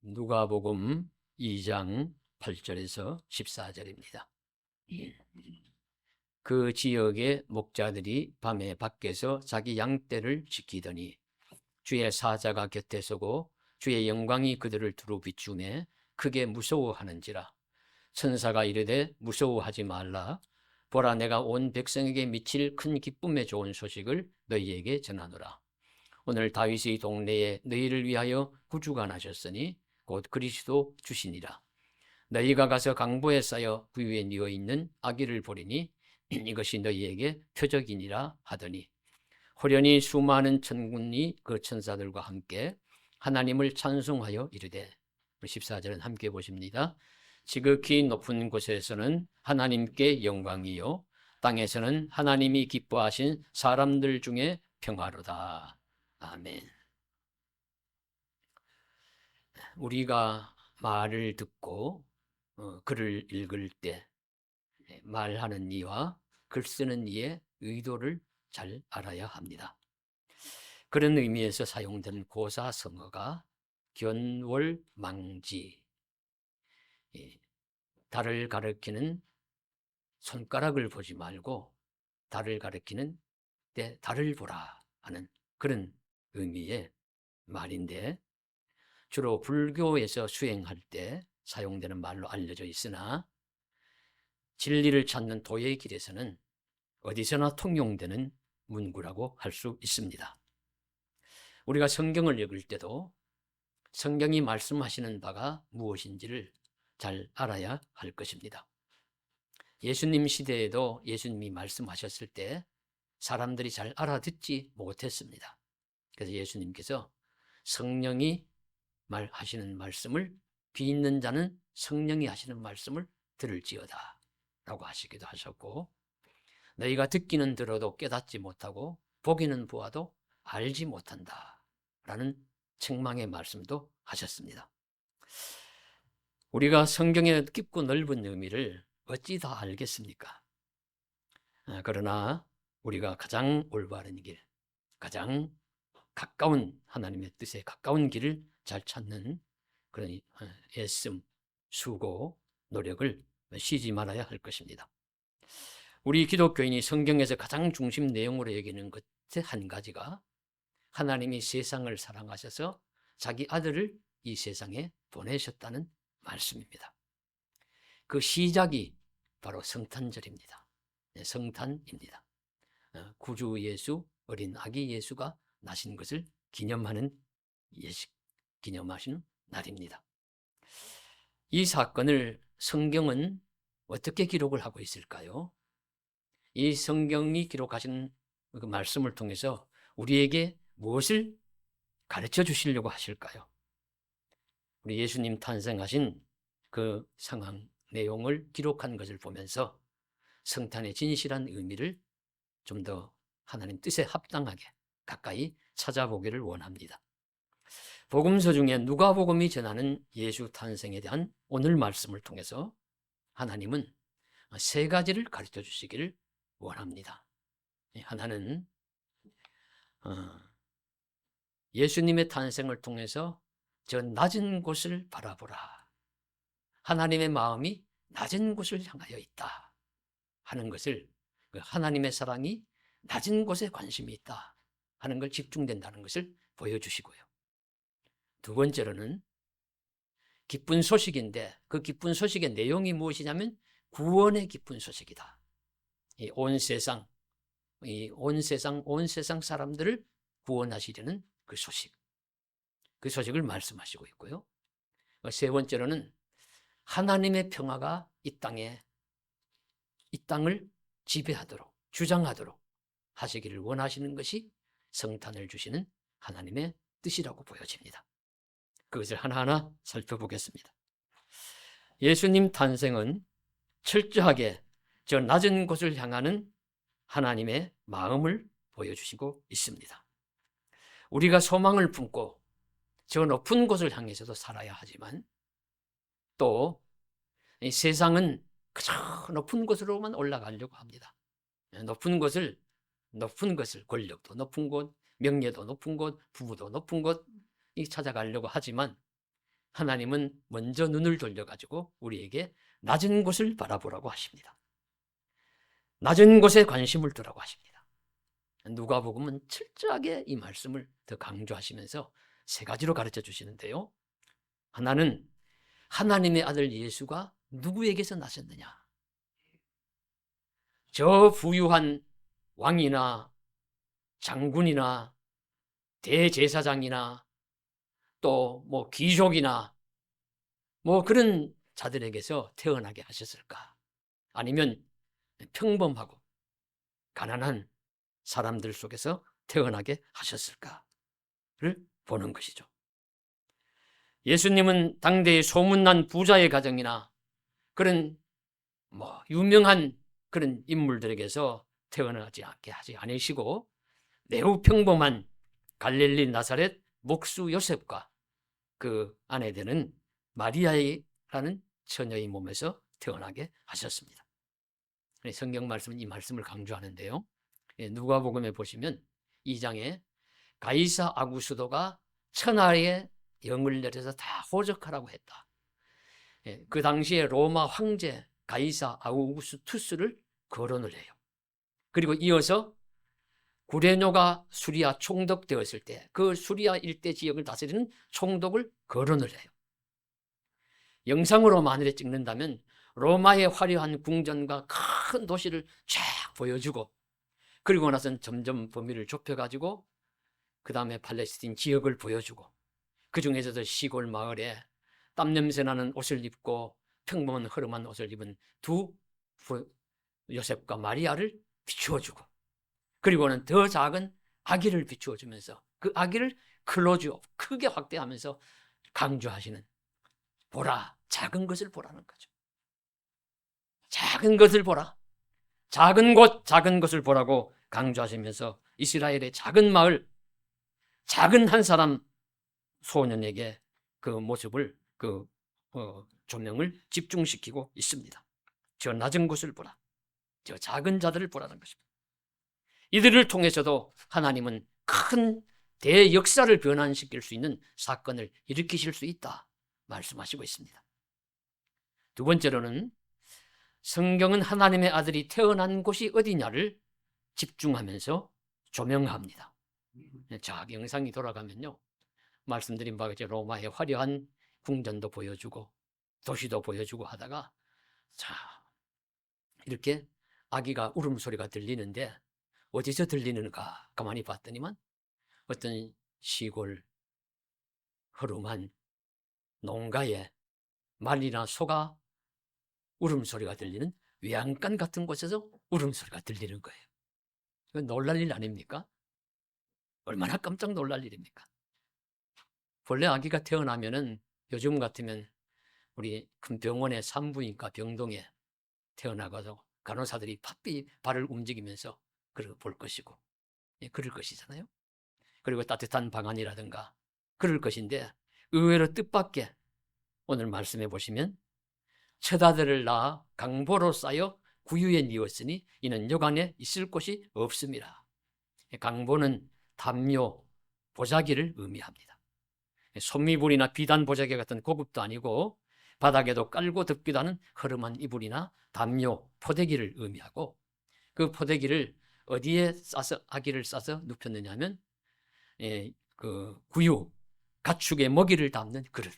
누가복음 2장 8절에서 14절입니다. 그 지역의 목자들이 밤에 밖에서 자기 양떼를 지키더니 주의 사자가 곁에 서고 주의 영광이 그들을 두루 비추매 크게 무서워하는지라. 천사가 이르되 무서워하지 말라. 보라, 내가 온 백성에게 미칠 큰 기쁨의 좋은 소식을 너희에게 전하노라. 오늘 다윗의 동네에 너희를 위하여 구주가 나셨으니 곧 그리스도 주시니라. 너희가 가서 강보에 쌓여 그 위에 뉘어 있는 아기를 보리니 이것이 너희에게 표적이니라 하더니, 호련히 수많은 천군이 그 천사들과 함께 하나님을 찬송하여 이르되. 14절은 함께 보십니다. 지극히 높은 곳에서는 하나님께 영광이요 땅에서는 하나님이 기뻐하신 사람들 중에 평화로다. 아멘. 우리가 말을 듣고 글을 읽을 때 말하는 이와 글 쓰는 이의 의도를 잘 알아야 합니다. 그런 의미에서 사용된 고사성어가 견월망지, 달을 가리키는 손가락을 보지 말고 달을 가리키는 때 달을 보라 하는 그런 의미의 말인데, 주로 불교에서 수행할 때 사용되는 말로 알려져 있으나 진리를 찾는 도의 길에서는 어디서나 통용되는 문구라고 할 수 있습니다. 우리가 성경을 읽을 때도 성경이 말씀하시는 바가 무엇인지를 잘 알아야 할 것입니다. 예수님 시대에도 예수님이 말씀하셨을 때 사람들이 잘 알아듣지 못했습니다. 그래서 예수님께서 성령이 하시는 말씀을, 귀 있는 자는 성령이 하시는 말씀을 들을지어다 라고 하시기도 하셨고, 너희가 듣기는 들어도 깨닫지 못하고 보기는 보아도 알지 못한다 라는 책망의 말씀도 하셨습니다. 우리가 성경의 깊고 넓은 의미를 어찌 다 알겠습니까? 그러나 우리가 가장 올바른 길, 가장 가까운 하나님의 뜻에 가까운 길을 잘 찾는 그런 애씀, 수고, 노력을 쉬지 말아야 할 것입니다. 우리 기독교인이 성경에서 가장 중심 내용으로 여기는 것 한 가지가 하나님이 세상을 사랑하셔서 자기 아들을 이 세상에 보내셨다는 말씀입니다. 그 시작이 바로 성탄절입니다. 성탄입니다. 구주 예수, 어린 아기 예수가 나신 것을 기념하는 기념하시는 날입니다. 이 사건을 성경은 어떻게 기록을 하고 있을까요? 이 성경이 기록하신 그 말씀을 통해서 우리에게 무엇을 가르쳐 주시려고 하실까요? 우리 예수님 탄생하신 그 상황, 내용을 기록한 것을 보면서 성탄의 진실한 의미를 좀 더 하나님 뜻에 합당하게 가까이 찾아보기를 원합니다. 복음서 중에 누가복음이 전하는 예수 탄생에 대한 오늘 말씀을 통해서 하나님은 세 가지를 가르쳐 주시기를 원합니다. 하나는 예수님의 탄생을 통해서 저 낮은 곳을 바라보라. 하나님의 마음이 낮은 곳을 향하여 있다 하는 것을, 하나님의 사랑이 낮은 곳에 관심이 있다 하는 걸 집중된다는 것을 보여주시고요. 두 번째로는 기쁜 소식인데, 그 기쁜 소식의 내용이 무엇이냐면 구원의 기쁜 소식이다. 온 세상 사람들을 구원하시려는 그 소식을 말씀하시고 있고요. 세 번째로는 하나님의 평화가 이 땅을 지배하도록, 주장하도록 하시기를 원하시는 것이 성탄을 주시는 하나님의 뜻이라고 보여집니다. 그것을 하나하나 살펴보겠습니다. 예수님 탄생은 철저하게 저 낮은 곳을 향하는 하나님의 마음을 보여주시고 있습니다. 우리가 소망을 품고 저 높은 곳을 향해서도 살아야 하지만, 또 이 세상은 그저 높은 곳으로만 올라가려고 합니다. 높은 것을, 권력도 높은 곳, 명예도 높은 곳, 부부도 높은 곳 찾아가려고 하지만 하나님은 먼저 눈을 돌려가지고 우리에게 낮은 곳을 바라보라고 하십니다. 낮은 곳에 관심을 두라고 하십니다. 누가복음은 철저하게 이 말씀을 더 강조하시면서 세 가지로 가르쳐 주시는데요. 하나는 하나님의 아들 예수가 누구에게서 나셨느냐? 저 부유한 왕이나 장군이나 대제사장이나 또 뭐 귀족이나 뭐 그런 자들에게서 태어나게 하셨을까? 아니면 평범하고 가난한 사람들 속에서 태어나게 하셨을까를 보는 것이죠. 예수님은 당대의 소문난 부자의 가정이나 그런 뭐 유명한 그런 인물들에게서 태어나지 않게 하지 않으시고 매우 평범한 갈릴리 나사렛 목수 요셉과 그 아내 되는 마리아라는 처녀의 몸에서 태어나게 하셨습니다. 성경 말씀은 이 말씀을 강조하는데요. 누가복음에 보시면 2장에 가이사 아구스도가 천하에 영을 내려서 다 호적하라고 했다. 그 당시에 로마 황제 가이사 아우구스투스를 거론을 해요. 그리고 이어서 구레뇨가 수리아 총독되었을 때 그 수리아 일대 지역을 다스리는 총독을 거론을 해요. 영상으로 만일에 찍는다면 로마의 화려한 궁전과 큰 도시를 쫙 보여주고 그리고 나서는 점점 범위를 좁혀가지고 그 다음에 팔레스틴 지역을 보여주고 그 중에서도 시골 마을에 땀 냄새 나는 옷을 입고 평범한 허름한 옷을 입은 두 요셉과 마리아를 비추어주고 그리고는 더 작은 아기를 비추어주면서 그 아기를 클로즈업 크게 확대하면서 강조하시는 보라, 작은 것을 보라는 거죠. 작은 것을 보라. 작은 곳, 작은 것을 보라고 강조하시면서 이스라엘의 작은 마을, 작은 한 사람 소년에게 그 모습을, 그 조명을 집중시키고 있습니다. 저 낮은 곳을 보라. 저 작은 자들을 보라는 것입니다. 이들을 통해서도 하나님은 큰 대역사를 변환시킬 수 있는 사건을 일으키실 수 있다 말씀하시고 있습니다. 두 번째로는 성경은 하나님의 아들이 태어난 곳이 어디냐를 집중하면서 조명합니다. 자, 영상이 돌아가면요. 말씀드린 바가 이제 로마의 화려한 궁전도 보여주고 도시도 보여주고 하다가 자, 이렇게 아기가 울음소리가 들리는데 어디서 들리는가 가만히 봤더니만 어떤 시골 허름한 농가에 말이나 소가 울음소리가 들리는 외양간 같은 곳에서 울음소리가 들리는 거예요. 이건 놀랄 일 아닙니까? 얼마나 깜짝 놀랄 일입니까? 본래 아기가 태어나면은 요즘 같으면 우리 큰 병원의 산부인과 병동에 태어나가서 간호사들이 바삐 발을 움직이면서 그걸 볼 것이고 그럴 것이잖아요. 그리고 따뜻한 방 안이라든가 그럴 것인데 의외로 뜻밖의 오늘 말씀해 보시면 첫 아들을 낳아 강보로 쌓여 구유에 뉘었으니 이는 여간에 있을 곳이 없습니다. 강보는 담요, 보자기를 의미합니다. 솜이불이나 비단 보자기 같은 고급도 아니고 바닥에도 깔고 덮기도 하는 허름한 이불이나 담요, 포대기를 의미하고 그 포대기를 어디에 싸서 아기를 싸서 눕혔느냐 하면 그 구유, 가축의 먹이를 담는 그릇.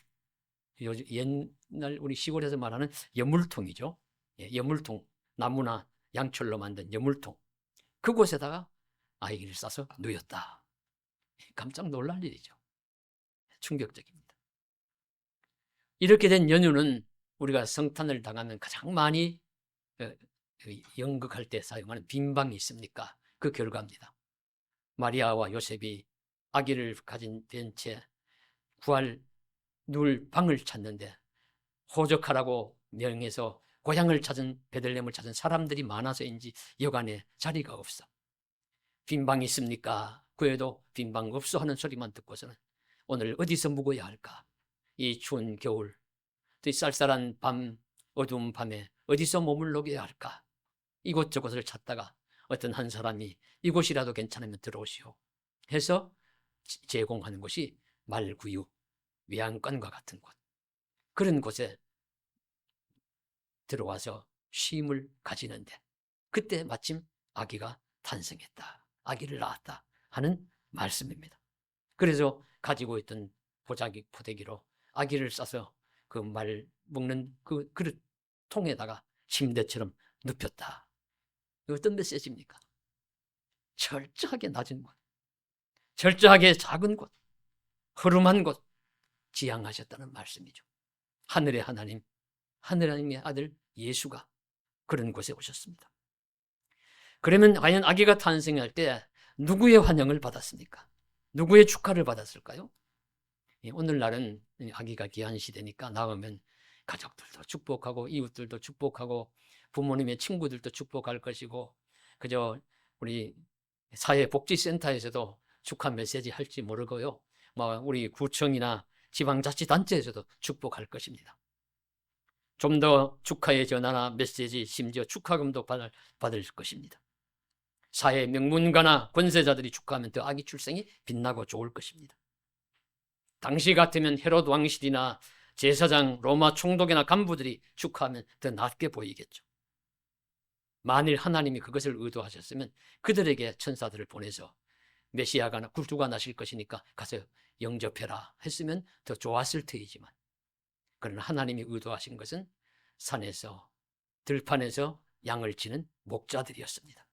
옛날 우리 시골에서 말하는 여물통이죠. 여물통, 나무나 양철로 만든 여물통. 그곳에다가 아기를 싸서 누였다. 깜짝 놀랄 일이죠. 충격적입니다. 이렇게 된 연유는 우리가 성탄을 당하면 가장 많이 연극할 때 사용하는 빈방이 있습니까? 그 결과입니다. 마리아와 요셉이 아기를 가진 채 구할 누울 방을 찾는데 호적하라고 명해서 고향을 찾은 베들레헴을 찾은 사람들이 많아서인지 여간에 자리가 없어. 빈방이 있습니까? 그에도 빈방 없어 하는 소리만 듣고서는 오늘 어디서 묵어야 할까? 이 추운 겨울, 이 쌀쌀한 밤, 어두운 밤에 어디서 머물러야 할까? 이곳저곳을 찾다가 어떤 한 사람이 이곳이라도 괜찮으면 들어오시오 해서 제공하는 것이 말구유, 외양간과 같은 곳. 그런 곳에 들어와서 쉼을 가지는데 그때 마침 아기가 탄생했다, 아기를 낳았다 하는 말씀입니다. 그래서 가지고 있던 포대기로 아기를 싸서 그 말 먹는 그 그릇 통에다가 침대처럼 눕혔다. 이거 어떤 메시지입니까? 철저하게 낮은 곳, 철저하게 작은 곳, 허름한 곳 지향하셨다는 말씀이죠. 하늘의 하나님, 하나님의 아들 예수가 그런 곳에 오셨습니다. 그러면 과연 아기가 탄생할 때 누구의 환영을 받았습니까? 누구의 축하를 받았을까요? 오늘날은 아기가 귀한 시대니까 낳으면 가족들도 축복하고 이웃들도 축복하고 부모님의 친구들도 축복할 것이고 그저 우리 사회복지센터에서도 축하 메시지 할지 모르고요. 우리 구청이나 지방자치단체에서도 축복할 것입니다. 좀 더 축하의 전화나 메시지, 심지어 축하금도 받을 것입니다. 사회 명문가나 권세자들이 축하하면 더 아기 출생이 빛나고 좋을 것입니다. 당시 같으면 헤롯 왕실이나 제사장, 로마 총독이나 간부들이 축하하면 더 낫게 보이겠죠. 만일 하나님이 그것을 의도하셨으면 그들에게 천사들을 보내서 메시아가 굴주가 나실 것이니까 가서 영접해라 했으면 더 좋았을 테이지만, 그러나 하나님이 의도하신 것은 산에서 들판에서 양을 치는 목자들이었습니다.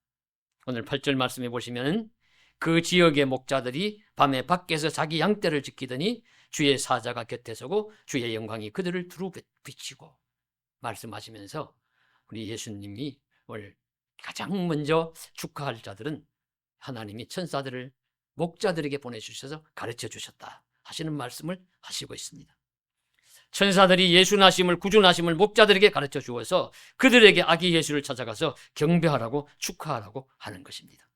오늘 8절 말씀해 보시면 그 지역의 목자들이 밤에 밖에서 자기 양떼를 지키더니 주의 사자가 곁에 서고 주의 영광이 그들을 두루 비치고 말씀하시면서 우리 예수님이 오늘 가장 먼저 축하할 자들은 하나님이 천사들을 목자들에게 보내주셔서 가르쳐 주셨다 하시는 말씀을 하시고 있습니다. 천사들이 예수 나심을, 구주 나심을 목자들에게 가르쳐 주어서 그들에게 아기 예수를 찾아가서 경배하라고 축하하라고 하는 것입니다.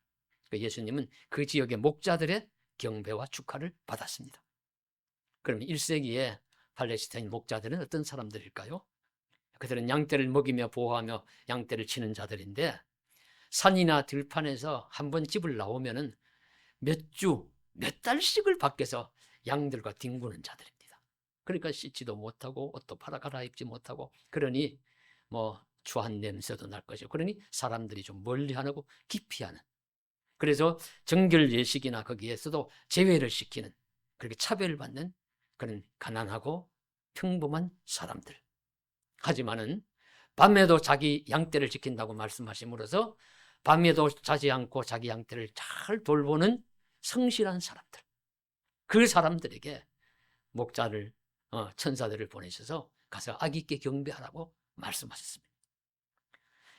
예수님은 그 지역의 목자들의 경배와 축하를 받았습니다. 그럼 1세기에 팔레스타인 목자들은 어떤 사람들일까요? 그들은 양떼를 먹이며 보호하며 양떼를 치는 자들인데 산이나 들판에서 한번 집을 나오면은 몇 주, 몇 달씩을 밖에서 양들과 뒹구는 자들입니다. 그러니까 씻지도 못하고 옷도 갈아입지 못하고 그러니 추한 냄새도 날 것이고 그러니 사람들이 좀 멀리하고 기피하는, 그래서 정결 예식이나 거기에서도 제외를 시키는, 그렇게 차별받는 그런 가난하고 평범한 사람들. 하지만은 밤에도 자기 양떼를 지킨다고 말씀하심으로써 밤에도 자지 않고 자기 양떼를 잘 돌보는 성실한 사람들, 그 사람들에게 목자를 천사들을 보내셔서 가서 아기 있게 경배하라고 말씀하셨습니다.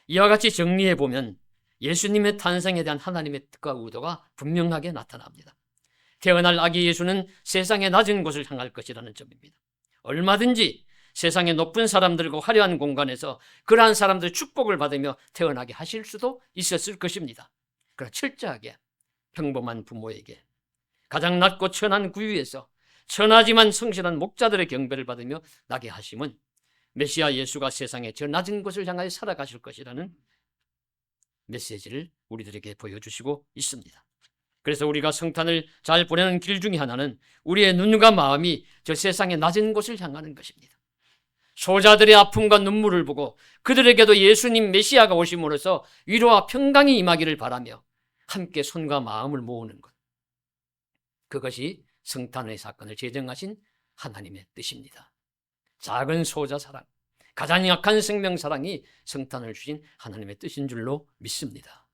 이와 같이 정리해 보면 예수님의 탄생에 대한 하나님의 뜻과 의도가 분명하게 나타납니다. 태어날 아기 예수는 세상의 낮은 곳을 향할 것이라는 점입니다. 얼마든지 세상의 높은 사람들과 화려한 공간에서 그러한 사람들의 축복을 받으며 태어나게 하실 수도 있었을 것입니다. 그러나 철저하게 평범한 부모에게 가장 낮고 천한 구유에서 천하지만 성실한 목자들의 경배를 받으며 나게 하심은 메시아 예수가 세상의 저 낮은 곳을 향하여 살아가실 것이라는 메시지를 우리들에게 보여주시고 있습니다. 그래서 우리가 성탄을 잘 보내는 길 중에 하나는 우리의 눈과 마음이 저 세상의 낮은 곳을 향하는 것입니다. 소자들의 아픔과 눈물을 보고 그들에게도 예수님 메시아가 오심으로써 위로와 평강이 임하기를 바라며 함께 손과 마음을 모으는 것, 그것이 성탄의 사건을 제정하신 하나님의 뜻입니다. 작은 소자 사랑, 가장 약한 생명 사랑이 성탄을 주신 하나님의 뜻인 줄로 믿습니다.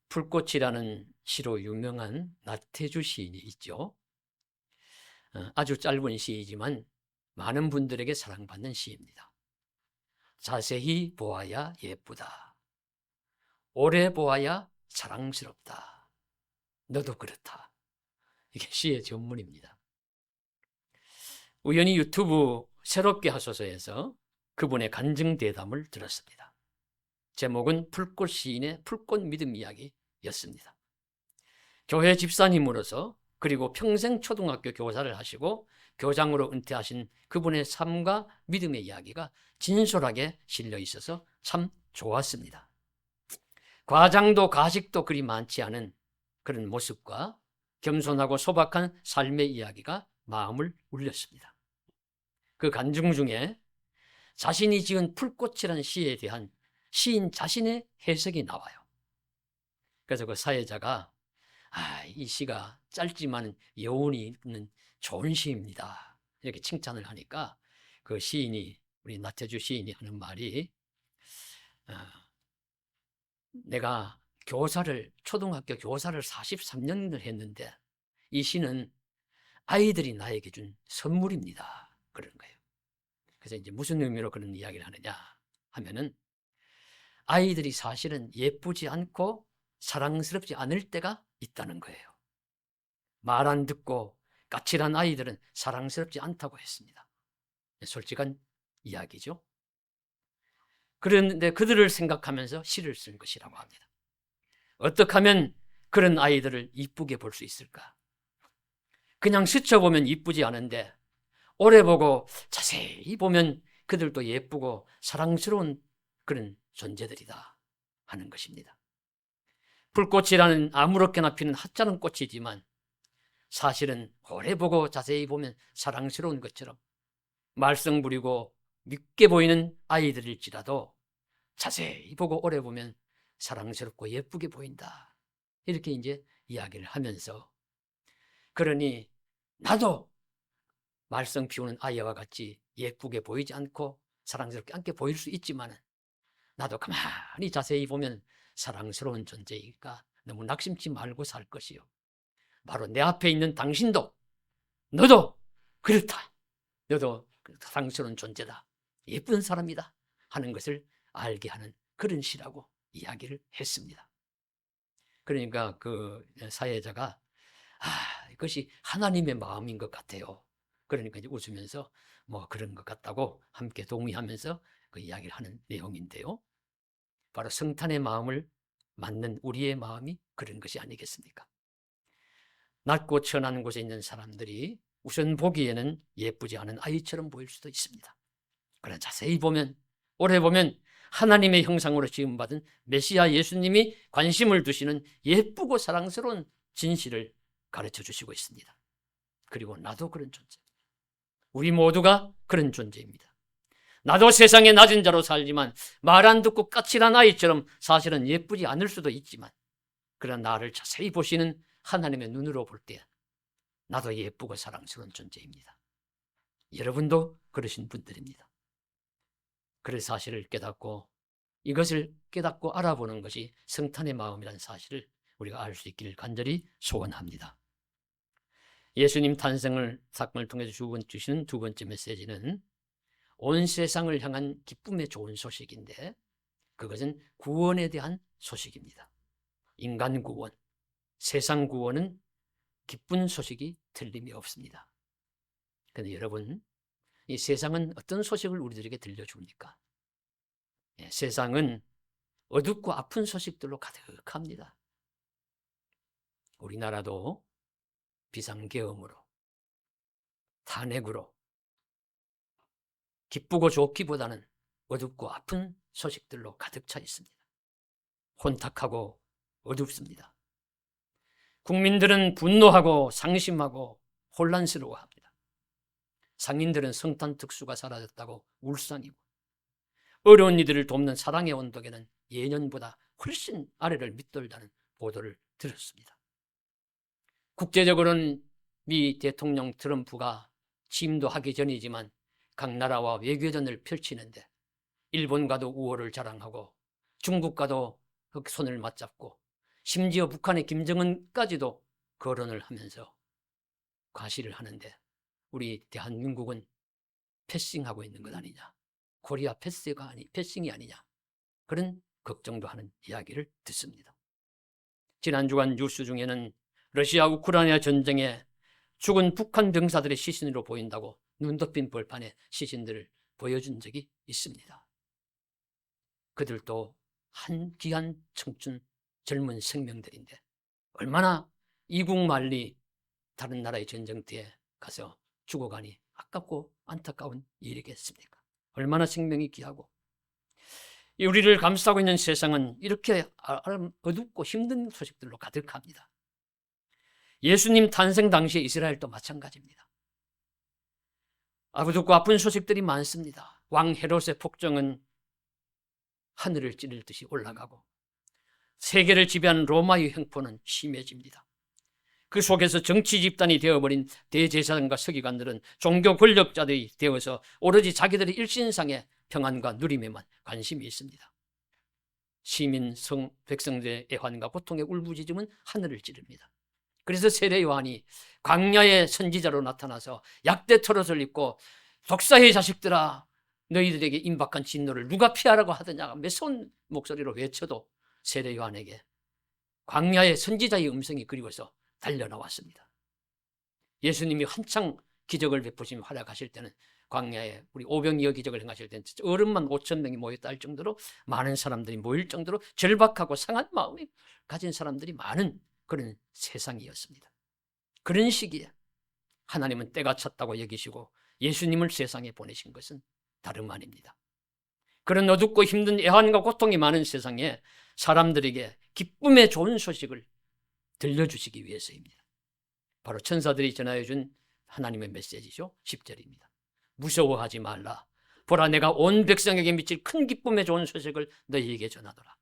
불꽃이라는 시로 유명한 나태주 시인이 있죠. 아주 짧은 시이지만 많은 분들에게 사랑받는 시입니다. 자세히 보아야 예쁘다. 오래 보아야 사랑스럽다. 너도 그렇다. 이게 시의 전문입니다. 우연히 유튜브 새롭게 하소서에서 그분의 간증 대담을 들었습니다. 제목은 불꽃 시인의 불꽃 믿음 이야기였습니다. 교회 집사님으로서 그리고 평생 초등학교 교사를 하시고 교장으로 은퇴하신 그분의 삶과 믿음의 이야기가 진솔하게 실려 있어서 참 좋았습니다. 과장도 가식도 그리 많지 않은 그런 모습과 겸손하고 소박한 삶의 이야기가 마음을 울렸습니다. 그 간증 중에 자신이 지은 풀꽃이라는 시에 대한 시인 자신의 해석이 나와요. 그래서 그 사회자가 이 시가 짧지만 여운이 있는 좋은 시입니다, 이렇게 칭찬을 하니까 그 시인이, 우리 나태주 시인이 하는 말이, 내가 초등학교 교사를 43년을 했는데 이 시는 아이들이 나에게 준 선물입니다, 그러는 거예요. 그래서 이제 무슨 의미로 그런 이야기를 하느냐 하면은, 아이들이 사실은 예쁘지 않고 사랑스럽지 않을 때가 있다는 거예요. 말 안 듣고 까칠한 아이들은 사랑스럽지 않다고 했습니다. 솔직한 이야기죠. 그런데 그들을 생각하면서 시를 쓴 것이라고 합니다. 어떻게 하면 그런 아이들을 이쁘게 볼 수 있을까? 그냥 스쳐보면 이쁘지 않은데 오래 보고 자세히 보면 그들도 예쁘고 사랑스러운 그런 존재들이다 하는 것입니다. 불꽃이라는 아무렇게나 피는 하찮은 꽃이지만 사실은 오래 보고 자세히 보면 사랑스러운 것처럼, 말썽 부리고 밉게 보이는 아이들일지라도 자세히 보고 오래 보면 사랑스럽고 예쁘게 보인다, 이렇게 이제 이야기를 하면서, 그러니 나도 말썽 피우는 아이와 같이 예쁘게 보이지 않고 사랑스럽게 않게 보일 수 있지만 나도 가만히 자세히 보면 사랑스러운 존재이니까 너무 낙심치 말고 살 것이요, 바로 내 앞에 있는 당신도, 너도 그렇다, 너도 사랑스러운 존재다, 예쁜 사람이다 하는 것을 알게 하는 그런 시라고 이야기를 했습니다. 그러니까 그 사회자가 이것이 하나님의 마음인 것 같아요. 그러니까 이제 웃으면서 뭐 그런 것 같다고 함께 동의하면서 그 이야기를 하는 내용인데요. 바로 성탄의 마음을 맞는 우리의 마음이 그런 것이 아니겠습니까? 낮고 천한 곳에 있는 사람들이 우선 보기에는 예쁘지 않은 아이처럼 보일 수도 있습니다. 그러나 자세히 보면, 오래 보면 하나님의 형상으로 지음받은 메시아 예수님이 관심을 두시는 예쁘고 사랑스러운 진실을 가르쳐 주시고 있습니다. 그리고 나도 그런 존재, 우리 모두가 그런 존재입니다. 나도 세상에 낮은 자로 살지만 말 안 듣고 까칠한 아이처럼 사실은 예쁘지 않을 수도 있지만, 그러나 나를 자세히 보시는 하나님의 눈으로 볼 때 나도 예쁘고 사랑스러운 존재입니다. 여러분도 그러신 분들입니다. 그 사실을 깨닫고, 이것을 깨닫고 알아보는 것이 성탄의 마음이라는 사실을 우리가 알 수 있기를 간절히 소원합니다. 예수님 탄생을 사건을 통해서 주시는 두 번째 메시지는 온 세상을 향한 기쁨의 좋은 소식인데, 그것은 구원에 대한 소식입니다. 인간 구원, 세상 구원은 기쁜 소식이 틀림이 없습니다. 그런데 여러분, 이 세상은 어떤 소식을 우리들에게 들려줍니까? 세상은 어둡고 아픈 소식들로 가득합니다. 우리나라도 비상계엄으로, 탄핵으로, 기쁘고 좋기보다는 어둡고 아픈 소식들로 가득 차 있습니다. 혼탁하고 어둡습니다. 국민들은 분노하고 상심하고 혼란스러워합니다. 상인들은 성탄 특수가 사라졌다고 울상이고, 어려운 이들을 돕는 사랑의 온도계는 예년보다 훨씬 아래를 밑돌다는 보도를 들었습니다. 국제적으로는 미 대통령 트럼프가 취임도 하기 전이지만 각 나라와 외교전을 펼치는데 일본과도 우호를 자랑하고 중국과도 손을 맞잡고 심지어 북한의 김정은까지도 거론을 하면서 과시를 하는데, 우리 대한민국은 패싱하고 있는 것 아니냐, 코리아 패싱이 아니냐, 그런 걱정도 하는 이야기를 듣습니다. 지난 주간 뉴스 중에는 러시아 우크라이나 전쟁에 죽은 북한 병사들의 시신으로 보인다고 눈 덮인 벌판에 시신들을 보여준 적이 있습니다. 그들도 한 귀한 청춘 젊은 생명들인데 얼마나 이국만리 다른 나라의 전쟁터에 가서 죽어가니 아깝고 안타까운 일이겠습니까? 얼마나 생명이 귀하고. 우리를 감싸고 있는 세상은 이렇게 어둡고 힘든 소식들로 가득합니다. 예수님 탄생 당시의 이스라엘도 마찬가지입니다. 아프고 아픈 소식들이 많습니다. 왕 헤롯의 폭정은 하늘을 찌를 듯이 올라가고 세계를 지배하는 로마의 횡포는 심해집니다. 그 속에서 정치 집단이 되어버린 대제사장과 서기관들은 종교 권력자들이 되어서 오로지 자기들의 일신상의 평안과 누림에만 관심이 있습니다. 시민 백성들의 애환과 고통의 울부짖음은 하늘을 찌릅니다. 그래서 세례 요한이 광야의 선지자로 나타나서 약대 털옷을 입고 독사의 자식들아 너희들에게 임박한 진노를 누가 피하라고 하더냐 매서운 목소리로 외쳐도 세례 요한에게 광야의 선지자의 음성이 그리워서 달려나왔습니다. 예수님이 한창 기적을 베푸시며 활약하실 때는 광야에 우리 오병이어 기적을 행하실 때는 어른만 5천 명이 모였다 할 정도로 많은 사람들이 모일 정도로 절박하고 상한 마음을 가진 사람들이 많은 그런 세상이었습니다. 그런 시기에 하나님은 때가 찼다고 여기시고 예수님을 세상에 보내신 것은 다름 아닙니다. 그런 어둡고 힘든 애환과 고통이 많은 세상에 사람들에게 기쁨의 좋은 소식을 들려주시기 위해서입니다. 바로 천사들이 전하여준 하나님의 메시지죠. 10절입니다. 무서워하지 말라. 보라 내가 온 백성에게 미칠 큰 기쁨의 좋은 소식을 너희에게 전하노라.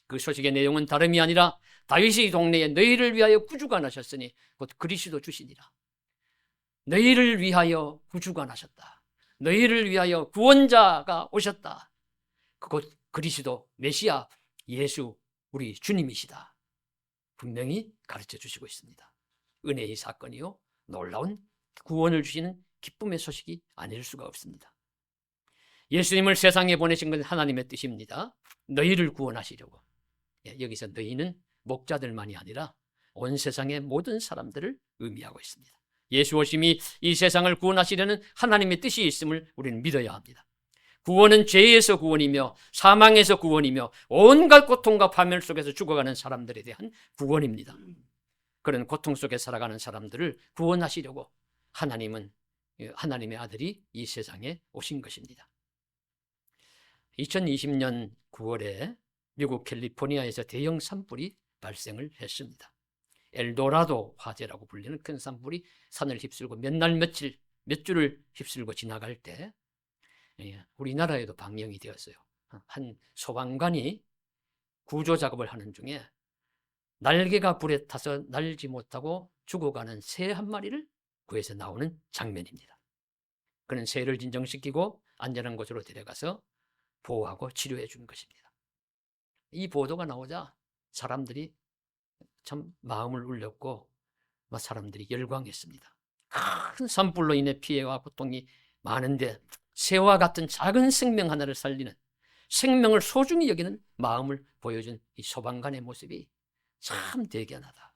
그 소식의 내용은 다름이 아니라 다윗의 동네에 너희를 위하여 구주가 나셨으니 곧 그리스도 주시니라. 너희를 위하여 구주가 나셨다. 너희를 위하여 구원자가 오셨다. 그곳 그리스도 메시아 예수 우리 주님이시다. 분명히 가르쳐 주시고 있습니다. 은혜의 사건이요 놀라운 구원을 주시는 기쁨의 소식이 아닐 수가 없습니다. 예수님을 세상에 보내신 건 하나님의 뜻입니다. 너희를 구원하시려고. 여기서 너희는 목자들만이 아니라 온 세상의 모든 사람들을 의미하고 있습니다. 예수 오심이 이 세상을 구원하시려는 하나님의 뜻이 있음을 우리는 믿어야 합니다. 구원은 죄에서 구원이며 사망에서 구원이며 온갖 고통과 파멸 속에서 죽어가는 사람들에 대한 구원입니다. 그런 고통 속에 살아가는 사람들을 구원하시려고 하나님의 아들이 이 세상에 오신 것입니다. 2020년 9월에 미국 캘리포니아에서 대형 산불이 발생을 했습니다. 엘도라도 화재라고 불리는 큰 산불이 산을 휩쓸고 몇 주를 휩쓸고 지나갈 때 우리나라에도 방영이 되었어요. 한 소방관이 구조 작업을 하는 중에 날개가 불에 타서 날지 못하고 죽어가는 새 한 마리를 구해서 나오는 장면입니다. 그는 새를 진정시키고 안전한 곳으로 데려가서 보호하고 치료해 준 것입니다. 이 보도가 나오자 사람들이 참 마음을 울렸고 사람들이 열광했습니다. 큰 산불로 인해 피해와 고통이 많은데 새와 같은 작은 생명 하나를 살리는 생명을 소중히 여기는 마음을 보여준 이 소방관의 모습이 참 대견하다.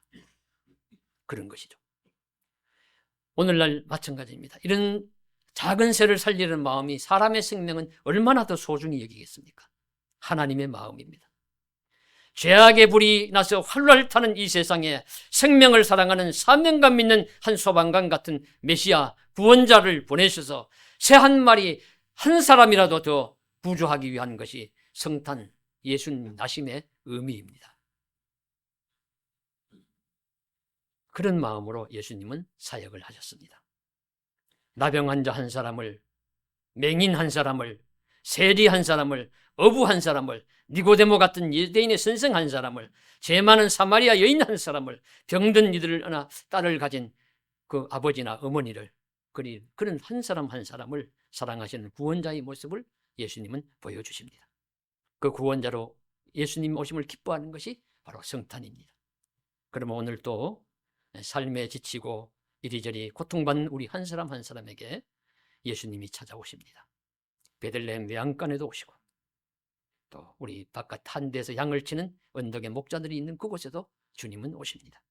그런 것이죠. 오늘날 마찬가지입니다. 이런 작은 새를 살리는 마음이 사람의 생명은 얼마나 더 소중히 여기겠습니까? 하나님의 마음입니다. 죄악의 불이 나서 활활 타는 이 세상에 생명을 사랑하는 사명감 있는 한 소방관 같은 메시아 구원자를 보내셔서 새 한 마리 한 사람이라도 더 구조하기 위한 것이 성탄 예수님 나심의 의미입니다. 그런 마음으로 예수님은 사역을 하셨습니다. 나병 환자 한 사람을, 맹인 한 사람을, 세리 한 사람을, 어부 한 사람을, 니고데모 같은 유대인의 선생 한 사람을, 죄 많은 사마리아 여인 한 사람을, 병든 이들을 하나 딸을 가진 그 아버지나 어머니를, 그런 한 사람 한 사람을 사랑하시는 구원자의 모습을 예수님은 보여주십니다. 그 구원자로 예수님 오심을 기뻐하는 것이 바로 성탄입니다. 그러면 오늘 또 삶에 지치고 이리저리 고통받는 우리 한 사람 한 사람에게 예수님이 찾아오십니다. 베들레헴 외양간에도 오시고 또 우리 바깥 한 데서 양을 치는 언덕의 목자들이 있는 그곳에도 주님은 오십니다.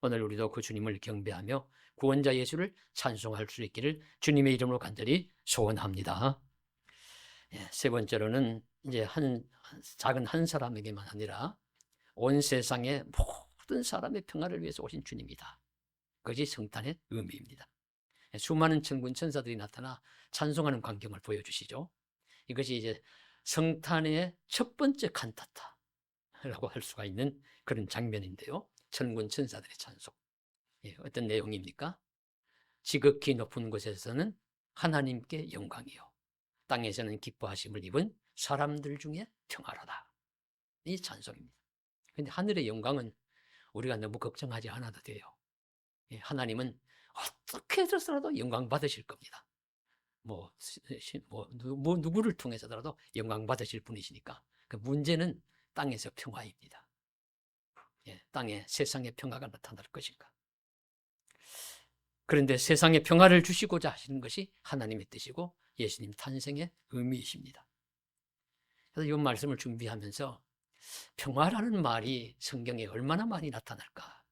오늘 우리도 그 주님을 경배하며 구원자 예수를 찬송할 수 있기를 주님의 이름으로 간절히 소원합니다. 세 번째로는 이제 작은 한 사람에게만 아니라 온 세상의 모든 사람의 평화를 위해서 오신 주님이다. 그것이 성탄의 의미입니다. 수많은 천군 천사들이 나타나 찬송하는 광경을 보여주시죠. 이것이 이제 성탄의 첫 번째 칸타타라고 할 수가 있는 그런 장면인데요. 천군 천사들의 찬송. 어떤 내용입니까? 지극히 높은 곳에서는 하나님께 영광이요 땅에서는 기뻐하심을 입은 사람들 중에 평화로다. 이 찬송입니다. 그런데 하늘의 영광은 우리가 너무 걱정하지 않아도 돼요. 하나님은 어떻게 해서라도 영광 받으실 겁니다. 누구를 통해서라도 영광 받으실 분이시니까. 그 문제는 땅에서 평화입니다. 땅에 세상의 평화가 나타날 것인가. 그런데 세상에 평화를 주시고자 하시는 것이 하나님의 뜻이고 예수님 탄생의 의미이십니다. 그래서 이 말씀을 준비하면서 평화라는 말이 성경에 얼마나 많이 나타날까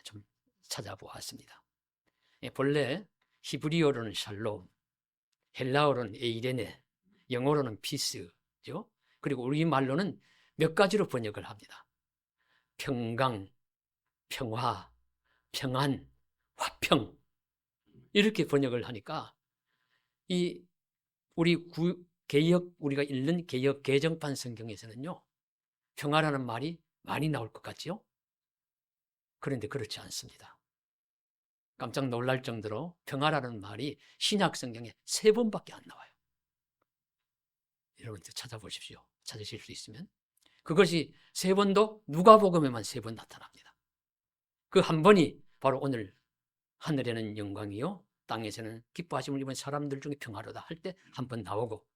좀 찾아보았습니다. 본래 히브리어로는 샬롬, 헬라어로는 에이레네, 영어로는 피스죠. 그리고 우리말로는 몇 가지로 번역을 합니다. 평강, 평화, 평안, 화평 이렇게 번역을 하니까 우리가 읽는 개역 개정판 성경에서는요 평화라는 말이 많이 나올 것 같지요? 그런데 그렇지 않습니다. 깜짝 놀랄 정도로 평화라는 말이 신약 성경에 3번밖에 안 나와요. 여러분 찾아보십시오. 찾으실 수 있으면. 그것이 3번도 누가복음에만 3번 나타납니다. 그 한 번이 바로 오늘 하늘에는 영광이요 땅에서는 기뻐하심을 입은 사람들 중에 평화로다 할 때 한 번 나오고,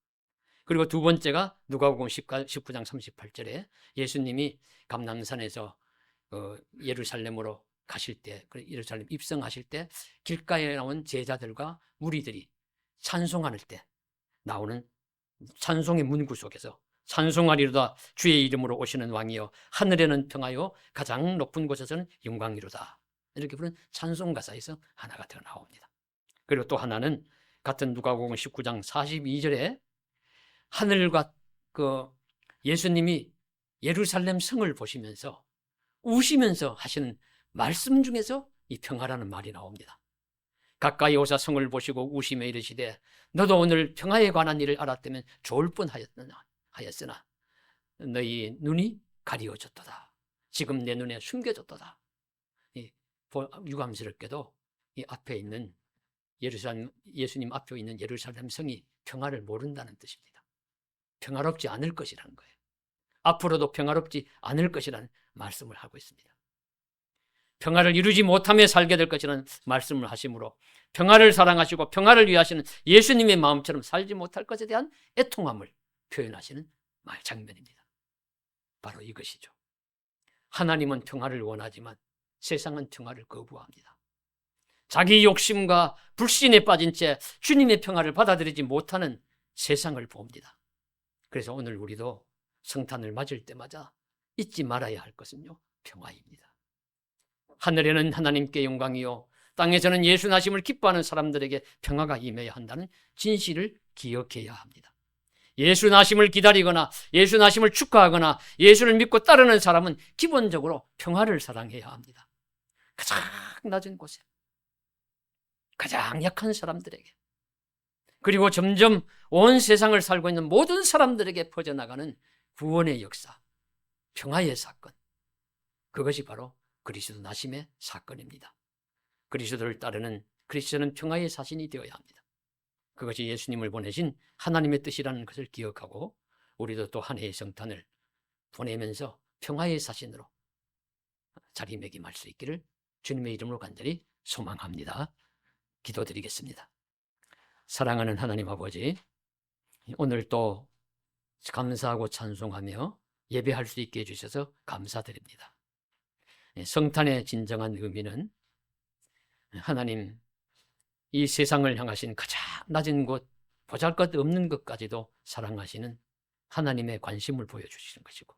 그리고 두 번째가 누가복음 19장 38절에 예수님이 감람산에서 예루살렘으로 가실 때, 예루살렘 입성하실 때 길가에 나온 제자들과 무리들이 찬송할 때 나오는 찬송의 문구 속에서 찬송하리로다 주의 이름으로 오시는 왕이여 하늘에는 평화요 가장 높은 곳에서는 영광이로다 이렇게 부른 찬송 가사에서 하나가 더 나옵니다. 그리고 또 하나는 같은 누가복음 19장 42절에 하늘과 예수님이 예루살렘 성을 보시면서 우시면서 하시는 말씀 중에서 이 평화라는 말이 나옵니다. 가까이 오사 성을 보시고 우시며 이르시되 너도 오늘 평화에 관한 일을 알았다면 좋을 뻔하였으나 너희 눈이 가리워졌도다. 지금 내 눈에 숨겨졌도다. 유감스럽게도 이 앞에 있는 예수님 앞에 있는 예루살렘 성이 평화를 모른다는 뜻입니다. 평화롭지 않을 것이라는 거예요. 앞으로도 평화롭지 않을 것이라는 말씀을 하고 있습니다. 평화를 이루지 못하며 살게 될 것이라는 말씀을 하시므로 평화를 사랑하시고 평화를 위하시는 예수님의 마음처럼 살지 못할 것에 대한 애통함을 표현하시는 장면입니다. 바로 이것이죠. 하나님은 평화를 원하지만 세상은 평화를 거부합니다. 자기 욕심과 불신에 빠진 채 주님의 평화를 받아들이지 못하는 세상을 봅니다. 그래서 오늘 우리도 성탄을 맞을 때마다 잊지 말아야 할 것은요, 평화입니다. 하늘에는 하나님께 영광이요 땅에서는 예수 나심을 기뻐하는 사람들에게 평화가 임해야 한다는 진실을 기억해야 합니다. 예수 나심을 기다리거나 예수 나심을 축하하거나 예수를 믿고 따르는 사람은 기본적으로 평화를 사랑해야 합니다. 가장 낮은 곳에, 가장 약한 사람들에게, 그리고 점점 온 세상을 살고 있는 모든 사람들에게 퍼져나가는 구원의 역사, 평화의 사건, 그것이 바로 그리스도 나심의 사건입니다. 그리스도를 따르는 그리스도는 평화의 사신이 되어야 합니다. 그것이 예수님을 보내신 하나님의 뜻이라는 것을 기억하고 우리도 또 한 해의 성탄을 보내면서 평화의 사신으로 자리매김할 수 있기를 주님의 이름으로 간절히 소망합니다. 기도드리겠습니다. 사랑하는 하나님 아버지, 오늘 또 감사하고 찬송하며 예배할 수 있게 해주셔서 감사드립니다. 성탄의 진정한 의미는 하나님, 이 세상을 향하신 가장 낮은 곳, 보잘것없는 것까지도 사랑하시는 하나님의 관심을 보여주시는 것이고,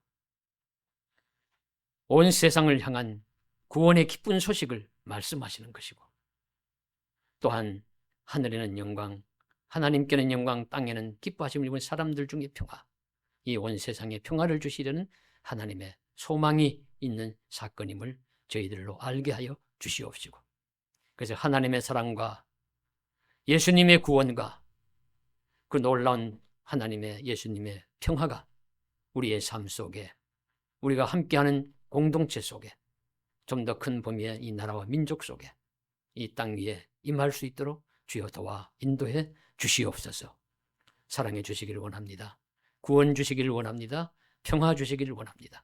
온 세상을 향한 구원의 기쁜 소식을 말씀하시는 것이고, 또한 하늘에는 영광, 하나님께는 영광, 땅에는 기뻐하심을 입은 사람들 중에 평화, 이 온 세상에 평화를 주시려는 하나님의 소망이 있는 사건임을 저희들로 알게 하여 주시옵시고, 그래서 하나님의 사랑과 예수님의 구원과 그 놀라운 하나님의 예수님의 평화가 우리의 삶 속에, 우리가 함께하는 공동체 속에, 좀 더 큰 범위의 이 나라와 민족 속에, 이 땅 위에 임할 수 있도록 주여 도와 인도해 주시옵소서. 사랑해 주시기를 원합니다. 구원 주시기를 원합니다. 평화 주시기를 원합니다.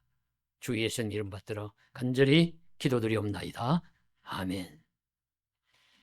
주 예수님 이름 받들어 간절히 기도드리옵나이다. 아멘.